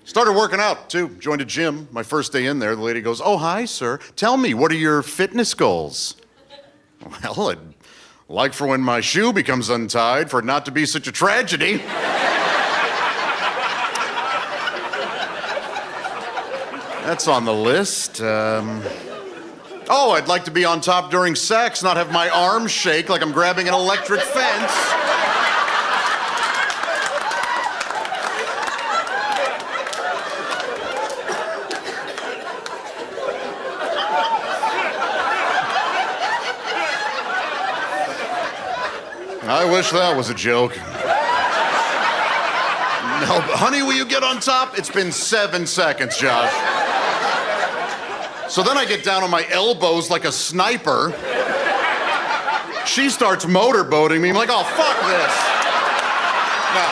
Started working out, too. Joined a gym. My first day in there, the lady goes, "Oh, hi, sir. Tell me, what are your fitness goals?" Well, I'd like for when my shoe becomes untied, for it not to be such a tragedy. That's on the list. Oh, I'd like to be on top during sex, not have my arms shake like I'm grabbing an electric fence. I wish that was a joke. No, honey, will you get on top? It's been 7 seconds, Josh. So then I get down on my elbows like a sniper. She starts motorboating me. I'm like, oh, fuck this. No.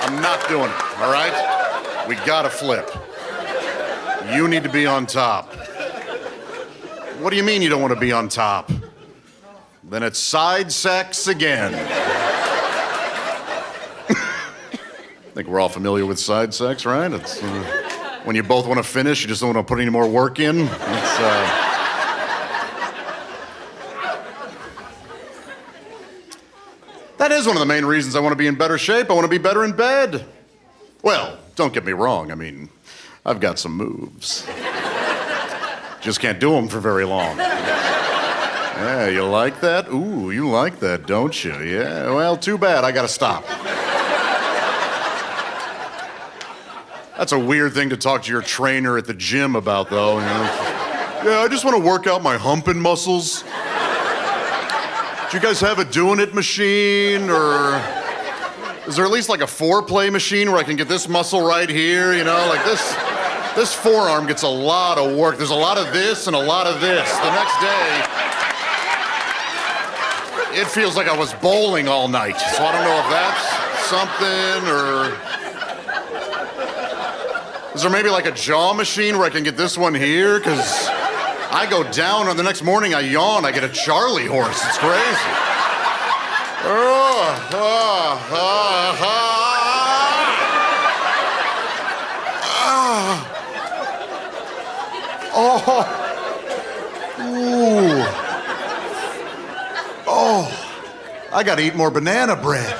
I'm not doing it, all right? We gotta flip. You need to be on top. What do you mean you don't want to be on top? Then it's side sex again. I think we're all familiar with side sex, right? It's when you both want to finish, you just don't want to put any more work in. That is one of the main reasons I want to be in better shape. I want to be better in bed. Well, don't get me wrong. I mean, I've got some moves. Just can't do them for very long. Yeah, you like that? Ooh, you like that, don't you? Yeah, well, too bad. I gotta stop. That's a weird thing to talk to your trainer at the gym about, though. You know? Yeah, I just want to work out my humping muscles. Do you guys have a doing it machine, or is there at least like a foreplay machine where I can get this muscle right here, you know, like this? This forearm gets a lot of work. There's a lot of this and a lot of this. The next day, it feels like I was bowling all night. So I don't know if that's something, or is there maybe like a jaw machine where I can get this one here? Because I go down and the next morning I yawn, I get a Charlie horse. It's crazy. Oh, ooh. Oh, I gotta eat more banana bread.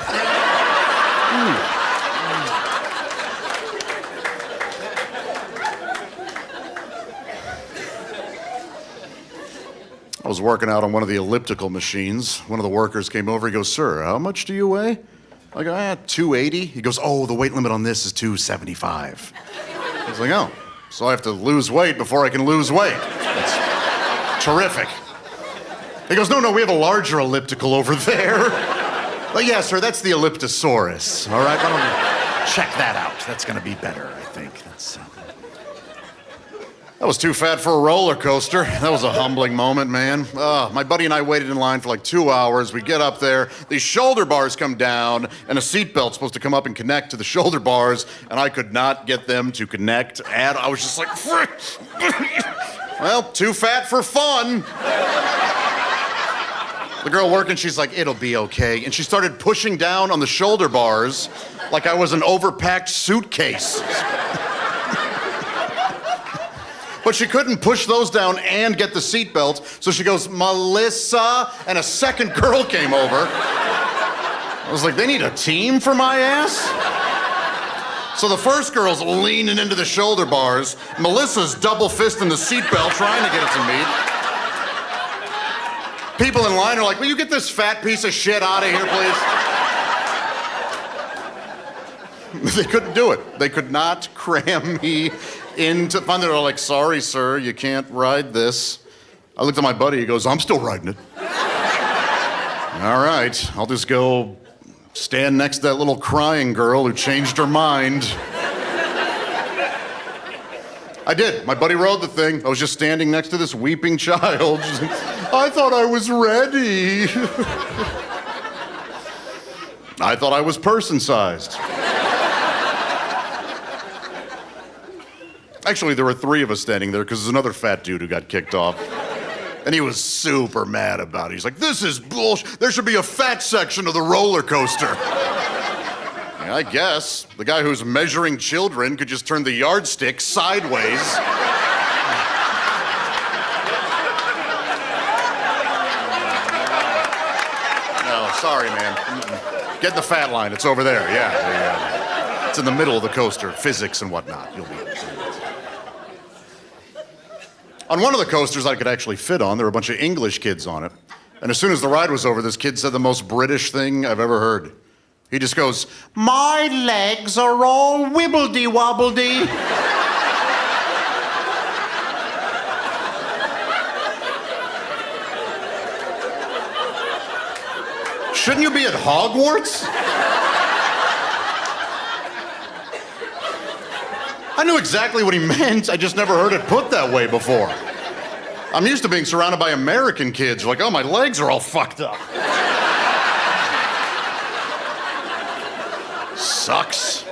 I was working out on one of the elliptical machines. One of the workers came over, he goes, "Sir, how much do you weigh?" I go, 280. He goes, "Oh, the weight limit on this is 275. I was like, "Oh. So I have to lose weight before I can lose weight." That's terrific. He goes, no, we have a larger elliptical over there. But yeah, sir, that's the Elliptosaurus. All right, why don't you check that out? That's gonna be better, I think. That was too fat for a roller coaster. That was a humbling moment, man. My buddy and I waited in line for like 2 hours. We get up there, these shoulder bars come down, and a seatbelt's supposed to come up and connect to the shoulder bars, and I could not get them to connect. And I was just like, frick. Well, too fat for fun. The girl working, she's like, "It'll be okay." And she started pushing down on the shoulder bars like I was an overpacked suitcase. But she couldn't push those down and get the seatbelt, so she goes, "Melissa," and a second girl came over. I was like, they need a team for my ass? So the first girl's leaning into the shoulder bars. Melissa's double fisting the seatbelt, trying to get it to meet. People in line are like, "Will you get this fat piece of shit out of here, please?" They couldn't do it. They could not cram me into fun. They're like, "Sorry, sir, you can't ride this." I looked at my buddy, he goes, "I'm still riding it." All right, I'll just go stand next to that little crying girl who changed her mind. I did. My buddy rode the thing. I was just standing next to this weeping child. She's like, "I thought I was ready." I thought I was person-sized. Actually, there were 3 of us standing there because there's another fat dude who got kicked off. And he was super mad about it. He's like, this is bullshit. There should be a fat section of the roller coaster. Yeah, I guess. The guy who's measuring children could just turn the yardstick sideways. No, sorry, man. Get the fat line. It's over there. Yeah. It's in the middle of the coaster. Physics and whatnot. You'll be... On one of the coasters I could actually fit on, there were a bunch of English kids on it. And as soon as the ride was over, this kid said the most British thing I've ever heard. He just goes, "My legs are all wibbledy-wobbledy." Shouldn't you be at Hogwarts? I knew exactly what he meant. I just never heard it put that way before. I'm used to being surrounded by American kids. Like, oh, my legs are all fucked up. Sucks.